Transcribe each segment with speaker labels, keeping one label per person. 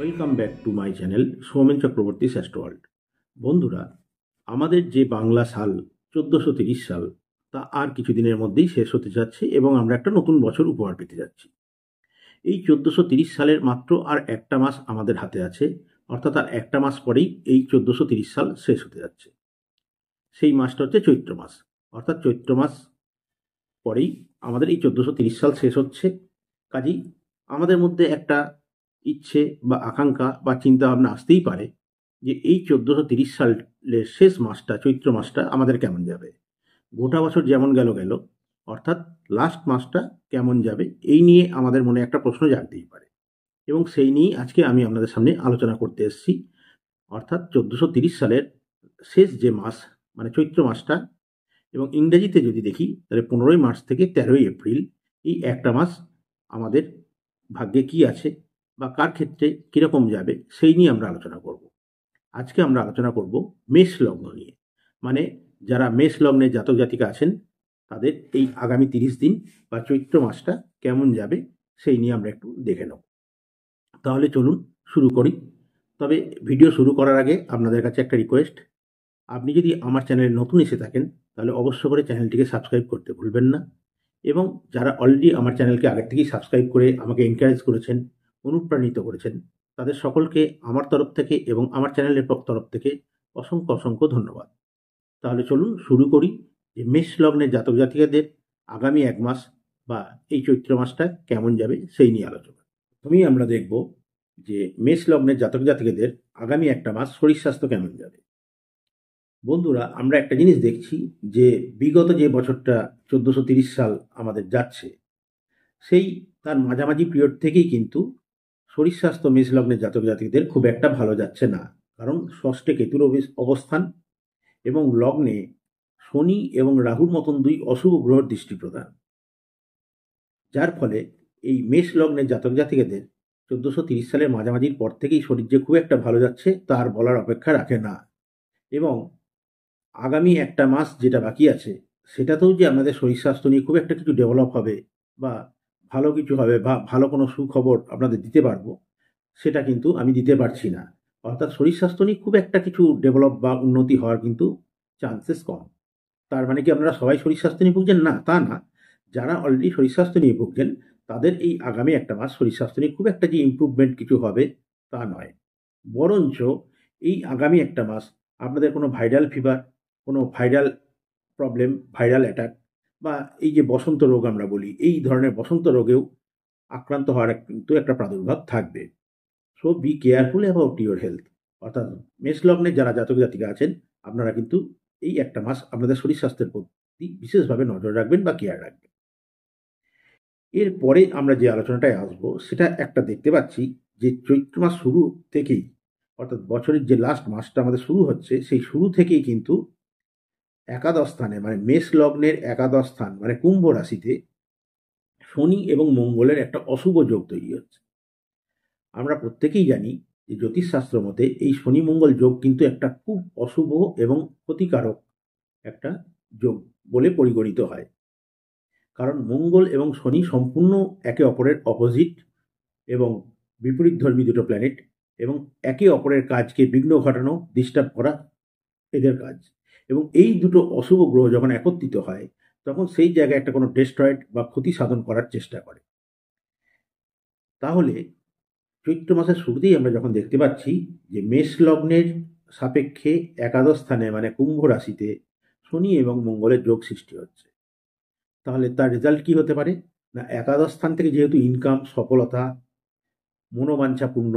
Speaker 1: Welcome back to my channel Soumen Chakraborty শ্রেষ্ঠ world. বন্ধুরা, আমাদের যে বাংলা সাল 1430 সাল তা আর কিছুদিনের মধ্যেই শেষ হতে যাচ্ছে এবং আমরা একটা নতুন বছর উপহার পেতে যাচ্ছি। এই 1430 সালের মাত্র আর একটা মাস আমাদের হাতে আছে, অর্থাৎ আর একটা মাস পরেই এই 1430 সাল শেষ হতে যাচ্ছে। সেই মাসটা হচ্ছে চৈত্র মাস, অর্থাৎ চৈত্র মাস পরেই আমাদের এই 1430 সাল শেষ হচ্ছে। কাজেই আমাদের মধ্যে একটা ইচ্ছে বা আকাঙ্ক্ষা বা চিন্তা ভাবনা আসতেই পারে যে এই 1430 সালের শেষ মাসটা, চৈত্র মাসটা আমাদের কেমন যাবে। গোটা বছর যেমন গেল গেল, অর্থাৎ লাস্ট মাসটা কেমন যাবে এই নিয়ে আমাদের মনে একটা প্রশ্ন জাগতেই পারে, এবং সেই নিয়েই আজকে আমি আপনাদের সামনে আলোচনা করতে এসেছি। অর্থাৎ 1430 সালের শেষ যে মাস মানে চৈত্র মাসটা, এবং ইংরেজিতে যদি দেখি তাহলে 15ই মার্চ থেকে 13ই এপ্রিল, এই একটা মাস আমাদের ভাগ্যে কি আছে বা কার ক্ষেত্রে কীরকম যাবে সেই নিয়ে আমরা আলোচনা করব। আজকে আমরা আলোচনা করব মেষ লগ্ন নিয়ে, মানে যারা মেষ লগ্নে জাতক জাতিকা আছেন তাদের এই আগামী 30 দিন বা চৈত্র মাসটা কেমন যাবে সেই নিয়ে আমরা একটু দেখে নেব। তাহলে চলুন শুরু করি। তবে ভিডিও শুরু করার আগে আপনাদের কাছে একটা রিকোয়েস্ট, আপনি যদি আমার চ্যানেলে নতুন এসে থাকেন তাহলে অবশ্য করে চ্যানেলটিকে সাবস্ক্রাইব করতে ভুলবেন না, এবং যারা অলরেডি আমার চ্যানেলকে আগের থেকেই সাবস্ক্রাইব করে আমাকে এনকারেজ করেছেন, অনুপ্রাণিত করেছেন, তাদের সকলকে আমার তরফ থেকে এবং আমার চ্যানেলের তরফ থেকে অসংখ্য অসংখ্য ধন্যবাদ। তাহলে চলুন শুরু করি যে মেষ লগ্নের জাতক জাতিকাদের আগামী এক মাস বা এই চৈত্র মাসটা কেমন যাবে সেই নিয়ে আলোচনা। প্রথমেই আমরা দেখব যে মেষ লগ্নের জাতক জাতিকাদের আগামী একটা মাস শরীর স্বাস্থ্য কেমন যাবে। বন্ধুরা, আমরা একটা জিনিস দেখছি যে বিগত যে বছরটা 1430 সাল আমাদের যাচ্ছে, সেই তার মাঝামাঝি পিরিয়ড থেকেই কিন্তু শরীর স্বাস্থ্য মেষ লগ্নের জাতক জাতিকদের খুব একটা ভালো যাচ্ছে না। কারণ ষষ্ঠে কেতুর অবস্থান এবং লগ্নে শনি এবং রাহুর মতন দুই অশুভ গ্রহের দৃষ্টি প্রদান, যার ফলে এই মেষ লগ্নের জাতক জাতিকাদের 1430 সালের মাঝামাঝির পর থেকেই শরীর যে খুব একটা ভালো যাচ্ছে তার বলার অপেক্ষা রাখে না। এবং আগামী একটা মাস যেটা বাকি আছে সেটাতেও যে আমাদের শরীর স্বাস্থ্য নিয়ে খুব একটা কিছু ডেভেলপ হবে বা ভালো কিছু হবে বা ভালো কোনো সুখবর আপনাদের দিতে পারবো, সেটা কিন্তু আমি দিতে পারছি না। অর্থাৎ শরীর স্বাস্থ্য নিয়ে খুব একটা কিছু ডেভেলপ বা উন্নতি হওয়ার কিন্তু চান্সেস কম। তার মানে কি আপনারা সবাই শরীর স্বাস্থ্য নিয়ে ভুগছেন? না, তা না। যারা অলরেডি শরীর স্বাস্থ্য নিয়ে ভুগছেন তাদের এই আগামী একটা মাস শরীর স্বাস্থ্য নিয়ে খুব একটা যে ইম্প্রুভমেন্ট কিছু হবে তা নয়। বরঞ্চ এই আগামী একটা মাস আপনাদের কোনো ভাইরাল ফিভার, কোনো ভাইরাল প্রবলেম, ভাইরাল অ্যাটাক বা এই যে বসন্ত রোগ আমরা বলি, এই ধরনের বসন্ত রোগেও আক্রান্ত হওয়ার কিন্তু একটা প্রাদুর্ভাব থাকবে। So be careful about your health. অর্থাৎ মেষ লগ্নে যারা জাতক জাতিকা আছেন আপনারা কিন্তু এই একটা মাস আপনাদের শরীর স্বাস্থ্যের প্রতি বিশেষভাবে নজর রাখবেন বা কেয়ার রাখবেন। এরপরে আমরা যে আলোচনাটায় আসবো সেটা একটা দেখতে পাচ্ছি যে চৈত্র মাস শুরু থেকেই, অর্থাৎ বছরের যে লাস্ট মাসটা আমাদের শুরু হচ্ছে সেই শুরু থেকেই কিন্তু একাদশ স্থানে মানে মেষ লগ্নের একাদশ স্থান মানে কুম্ভ রাশিতে শনি এবং মঙ্গলের একটা অশুভ যোগ তৈরি হচ্ছে। আমরা প্রত্যেকেই জানি যে জ্যোতিষশাস্ত্র মতে এই শনি মঙ্গল যোগ কিন্তু একটা খুব অশুভ এবং ক্ষতিকারক একটা যোগ বলে পরিগণিত হয়। কারণ মঙ্গল এবং শনি সম্পূর্ণ একে অপরের অপোজিট এবং বিপরীতধর্মী দুটো প্ল্যানেট, এবং একে অপরের কাজকে বিঘ্ন ঘটানো, ডিস্টার্ব করা এদের কাজ। এবং এই দুটো অশুভ গ্রহ যখন একত্রিত হয় তখন সেই জায়গায় একটা কোনো ডেস্ট্রয়েড বা ক্ষতি সাধন করার চেষ্টা করে। তাহলে চৈত্র মাসের শুরুতেই আমরা যখন দেখতে পাচ্ছি যে মেষ লগ্নের সাপেক্ষে একাদশ স্থানে মানে কুম্ভ রাশিতে শনি এবং মঙ্গলের যোগ সৃষ্টি হচ্ছে, তাহলে তার রেজাল্ট কি হতে পারে না, একাদশ স্থান থেকে যেহেতু ইনকাম, সফলতা, মনোবাঞ্ছা পূর্ণ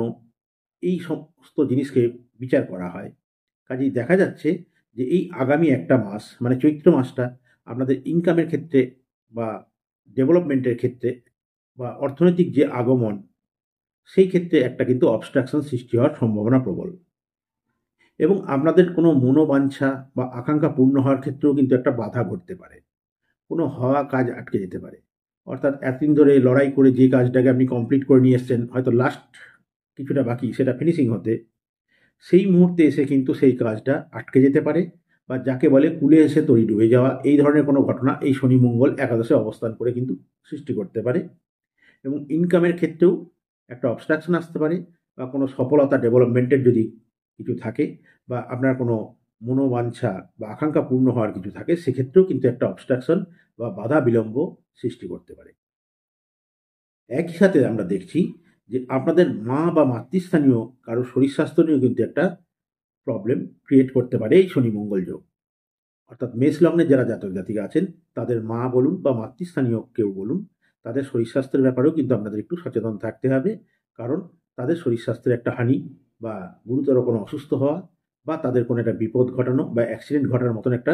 Speaker 1: এই সমস্ত জিনিসকে বিচার করা হয়, কাজেই দেখা যাচ্ছে যে এই আগামী একটা মাস মানে চৈত্র মাসটা আপনাদের ইনকামের ক্ষেত্রে বা ডেভেলপমেন্টের ক্ষেত্রে বা অর্থনৈতিক যে আগমন সেই ক্ষেত্রে একটা কিন্তু অবস্ট্রাকশন সৃষ্টি হওয়ার সম্ভাবনা প্রবল, এবং আপনাদের কোনো মনোবাঞ্ছা বা আকাঙ্ক্ষা পূর্ণ হওয়ার ক্ষেত্রেও কিন্তু একটা বাধা ঘটতে পারে, কোনো হওয়া কাজ আটকে যেতে পারে। অর্থাৎ এতদিন ধরে লড়াই করে যে কাজটাকে আপনি কমপ্লিট করে নিয়ে এসছেন, হয়তো লাস্ট কিছুটা বাকি সেটা ফিনিশিং হতে, সেই মুহূর্তে এসে কিন্তু সেই কাজটা আটকে যেতে পারে, বা যাকে বলে কুলে এসে তরি ডুবে যাওয়া, এই ধরনের কোনো ঘটনা এই শনি মঙ্গল একাদশে অবস্থান করে কিন্তু সৃষ্টি করতে পারে। এবং ইনকামের ক্ষেত্রেও একটা অবস্ট্রাকশন আসতে পারে, বা কোনো সফলতা ডেভেলপমেন্টের যদি কিছু থাকে, বা আপনার কোনো মনোবাঞ্ছা বা আকাঙ্ক্ষা পূর্ণ হওয়ার কিছু থাকে, সেক্ষেত্রেও কিন্তু একটা অবস্ট্রাকশন বা বাধা বিলম্ব সৃষ্টি করতে পারে। একই সাথে আমরা দেখছি যে আপনাদের মা বা মাতৃস্থানীয় কারো শরীর স্বাস্থ্য নিয়েও কিন্তু একটা প্রবলেম ক্রিয়েট করতে পারে এই শনি মঙ্গল যোগ। অর্থাৎ মেষ লগ্নের যারা জাতক জাতিকা আছেন, তাদের মা বলুন বা মাতৃস্থানীয় কেউ বলুন, তাদের শরীর স্বাস্থ্যের ব্যাপারেও কিন্তু আপনাদের একটু সচেতন থাকতে হবে। কারণ তাদের শরীর স্বাস্থ্যের একটা হানি বা গুরুতর কোনো অসুস্থ হওয়া বা তাদের কোনো একটা বিপদ ঘটানো বা অ্যাক্সিডেন্ট ঘটানোর মতন একটা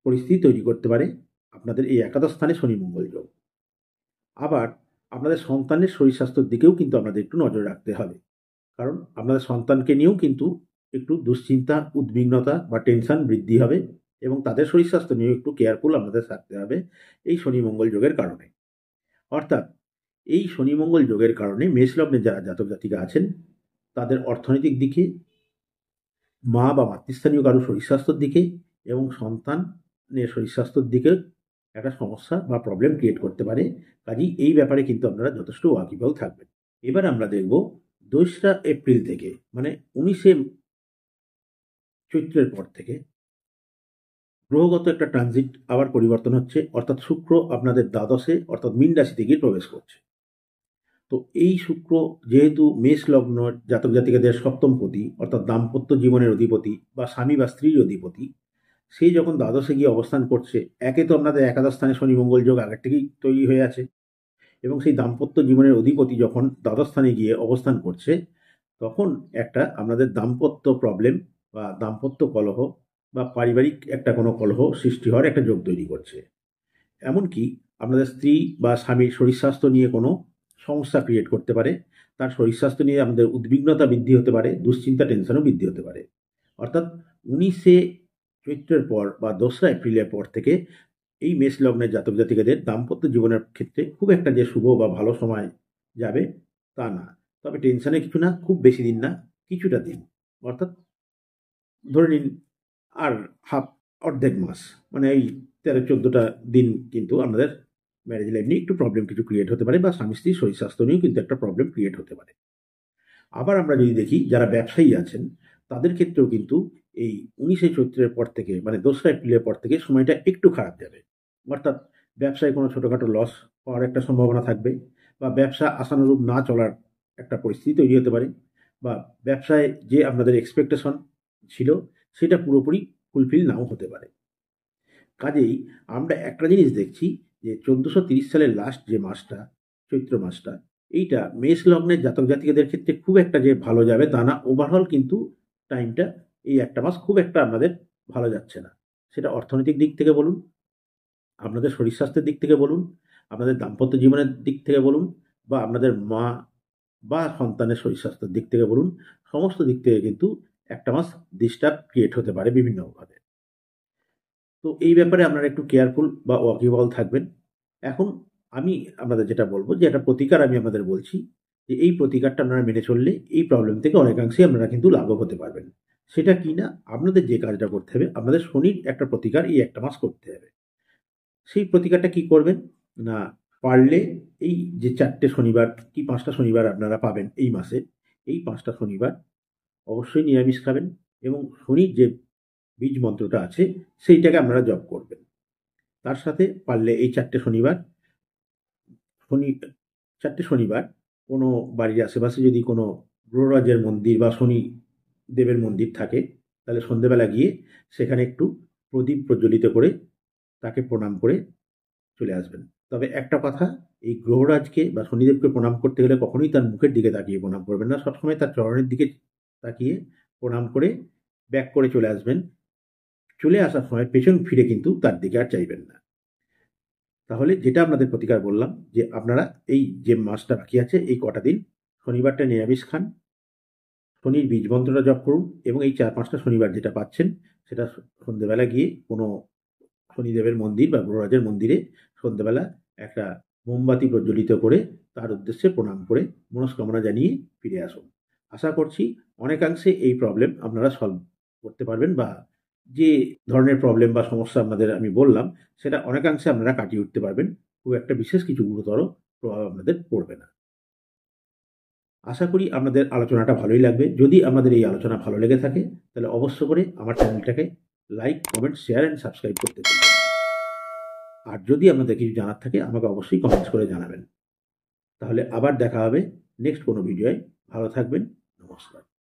Speaker 1: পরিস্থিতি তৈরি করতে পারে আপনাদের এই একাদশ স্থানে শনি মঙ্গল যোগ। আবার আপনাদের সন্তানের শরীর স্বাস্থ্যের দিকেও কিন্তু আপনাদের একটু নজর রাখতে হবে। কারণ আপনাদের সন্তানকে নিয়েও কিন্তু একটু দুশ্চিন্তা, উদ্বিগ্নতা বা টেনশন বৃদ্ধি হবে, এবং তাদের শরীর স্বাস্থ্য নিয়েও একটু কেয়ারফুল আপনাদের থাকতে হবে এই শনি মঙ্গল যোগের কারণে। অর্থাৎ এই শনি মঙ্গল যোগের কারণে মেষ লগ্নে যারা জাতক জাতিকা আছেন, তাদের অর্থনৈতিক দিকে, মা বা মাতৃস্থানীয় কারো শরীর স্বাস্থ্যের দিকে এবং সন্তানের শরীর স্বাস্থ্যের দিকে একটা সমস্যা বা প্রবলেম ক্রিয়েট করতে পারে। কাজেই এই ব্যাপারে কিন্তু আপনারা যথেষ্ট ওয়াকিবহাল থাকবেন। এবার আমরা দেখব ২রা এপ্রিল থেকে, মানে ১৯শে চৈত্রের পর থেকে গ্রহগত একটা ট্রানজিট আবার পরিবর্তন হচ্ছে। অর্থাৎ শুক্র আপনাদের দ্বাদশে অর্থাৎ মীন রাশিতে গিয়ে প্রবেশ করছে। তো এই শুক্র যেহেতু মেষ লগ্ন জাতক জাতিকাদের সপ্তমপতি অর্থাৎ দাম্পত্য জীবনের অধিপতি বা স্বামী বা স্ত্রীর অধিপতি, সেই যখন দ্বাদশে গিয়ে অবস্থান করছে, একে তো আপনাদের একাদশ স্থানে শনি মঙ্গল যোগ আগের থেকেই তৈরি হয়ে আছে, এবং সেই দাম্পত্য জীবনের অধিপতি যখন দ্বাদশ স্থানে গিয়ে অবস্থান করছে, তখন একটা আপনাদের দাম্পত্য প্রবলেম বা দাম্পত্য কলহ বা পারিবারিক একটা কোনো কলহ সৃষ্টি হওয়ার একটা যোগ তৈরি করছে। এমনকি আপনাদের স্ত্রী বা স্বামীর শরীর স্বাস্থ্য নিয়ে কোনো সমস্যা ক্রিয়েট করতে পারে। তার শরীর স্বাস্থ্য নিয়ে আমাদের উদ্বিগ্নতা বৃদ্ধি হতে পারে, দুশ্চিন্তা টেনশনও বৃদ্ধি হতে পারে। অর্থাৎ ১৯শে চৈত্রের পর বা ২রা এপ্রিলের পর থেকে এই মেষ লগ্নের জাতক জাতিকাদের দাম্পত্য জীবনের ক্ষেত্রে খুব একটা যে শুভ বা ভালো সময় যাবে তা না। তবে টেনশনে কিছু না, খুব বেশি দিন না, কিছুটা দিন। অর্থাৎ ধরে নিন আর হাফ, অর্ধেক মাস, মানে এই ১৩-১৪টা দিন কিন্তু আমাদের ম্যারেজ লাইফ নিয়ে একটু প্রবলেম কিছু ক্রিয়েট হতে পারে, বা স্বামী স্ত্রীর শরীর স্বাস্থ্য নিয়েও কিন্তু একটা প্রবলেম ক্রিয়েট হতে পারে। আবার আমরা যদি দেখি যারা ব্যবসায়ী আছেন, তাদের ক্ষেত্রেও কিন্তু এই ১৯শে চৈত্রের পর থেকে, মানে ২রা এপ্রিলের পর থেকে সময়টা একটু খারাপ যাবে। অর্থাৎ ব্যবসায় কোনো ছোটোখাটো লস হওয়ার একটা সম্ভাবনা থাকবে, বা ব্যবসা আশানুরূপ না চলার একটা পরিস্থিতি তৈরি হতে পারে, বা ব্যবসায় যে আপনাদের এক্সপেকটেশন ছিল সেটা পুরোপুরি ফুলফিল নাও হতে পারে। কাজেই আমরা একটা জিনিস দেখছি যে ১৪৩০ সালের লাস্ট যে মাসটা, চৈত্র মাসটা, এইটা মেষ লগ্নের জাতক জাতিকাদের ক্ষেত্রে খুব একটা যে ভালো যাবে তা না। ওভারঅল কিন্তু টাইমটা, এই একটা মাস খুব একটা আপনাদের ভালো যাচ্ছে না। সেটা অর্থনৈতিক দিক থেকে বলুন, আপনাদের শরীর স্বাস্থ্যের দিক থেকে বলুন, আপনাদের দাম্পত্য জীবনের দিক থেকে বলুন, বা আপনাদের মা বা সন্তানের শরীর স্বাস্থ্যের দিক থেকে বলুন, সমস্ত দিক থেকে কিন্তু একটা মাস ডিস্টার্ব ক্রিয়েট হতে পারে বিভিন্নভাবে। তো এই ব্যাপারে আপনারা একটু কেয়ারফুল বা ওয়াকিবহাল থাকবেন। এখন আমি আপনাদের যেটা বলব, যে একটা প্রতিকার আমি আপনাদের বলছি, যে এই প্রতিকারটা আপনারা মেনে চললে এই প্রবলেম থেকে অনেকাংশেই আপনারা কিন্তু লাঘব হতে পারবেন। সেটা কি না, আপনাদের যে কাজটা করতে হবে, আপনাদের শনির একটা প্রতিকার এই একটা মাস করতে হবে। সেই প্রতিকারটা কি করবেন না, পারলে এই যে ৪টে শনিবার কি ৫টা শনিবার আপনারা পাবেন এই মাসে, এই ৫টা শনিবার অবশ্যই নিরামিষ খাবেন, এবং শনির যে বীজ মন্ত্রটা আছে সেইটাকে আপনারা জপ করবেন। তার সাথে পারলে এই ৪টে শনিবার, শনি ৪টে শনিবার কোনো বাড়ির আশেপাশে যদি কোনো গ্রহরাজের মন্দির বা শনি দেবের মন্দির থাকে, তাহলে সন্ধেবেলা গিয়ে সেখানে একটু প্রদীপ প্রজ্বলিত করে তাকে প্রণাম করে চলে আসবেন। তবে একটা কথা, এই গ্রহরাজকে বা শনিদেবকে প্রণাম করতে গেলে কখনোই তার মুখের দিকে তাকিয়ে প্রণাম করবেন না। সবসময় তার চরণের দিকে তাকিয়ে প্রণাম করে ব্যাক করে চলে আসবেন। চলে আসার সময় পেছন ফিরে কিন্তু তার দিকে আর চাইবেন না। তাহলে যেটা আপনাদের প্রতিকার বললাম, যে আপনারা এই যে মাসটা বাকি আছে এই কটা দিন শনিবারটা নিরামিষ খান, শনির বীজ মন্ত্রটা জপ করুন, এবং এই ৪-৫টা শনিবার যেটা পাচ্ছেন সেটা সন্ধেবেলা গিয়ে কোনো শনিদেবের মন্দির বা গ্রহরাজের মন্দিরে সন্ধেবেলা একটা মোমবাতি প্রজ্বলিত করে তার উদ্দেশ্যে প্রণাম করে মনস্কামনা জানিয়ে ফিরে আসুন। আশা করছি অনেকাংশে এই প্রবলেম আপনারা সলভ করতে পারবেন, বা যে ধরনের প্রবলেম বা সমস্যা আপনাদের আমি বললাম সেটা অনেকাংশে আপনারা কাটিয়ে উঠতে পারবেন। খুব একটা বিশেষ কিছু গুরুতর প্রভাব আপনাদের পড়বে না। আশা করি আপনাদের আলোচনাটা ভালোই লাগবে। যদি আপনাদের এই আলোচনা ভালো লেগে থাকে তাহলে অবশ্য করে আমার চ্যানেলটাকে like, comment, share and subscribe করতে ভুলবেন না। আর যদি আপনাদের কিছু জানার থাকে আমাকে অবশ্যই কমেন্টস করে জানাবেন। তাহলে আবার দেখা হবে নেক্সট কোনো ভিডিওয়। ভালো থাকবেন। নমস্কার।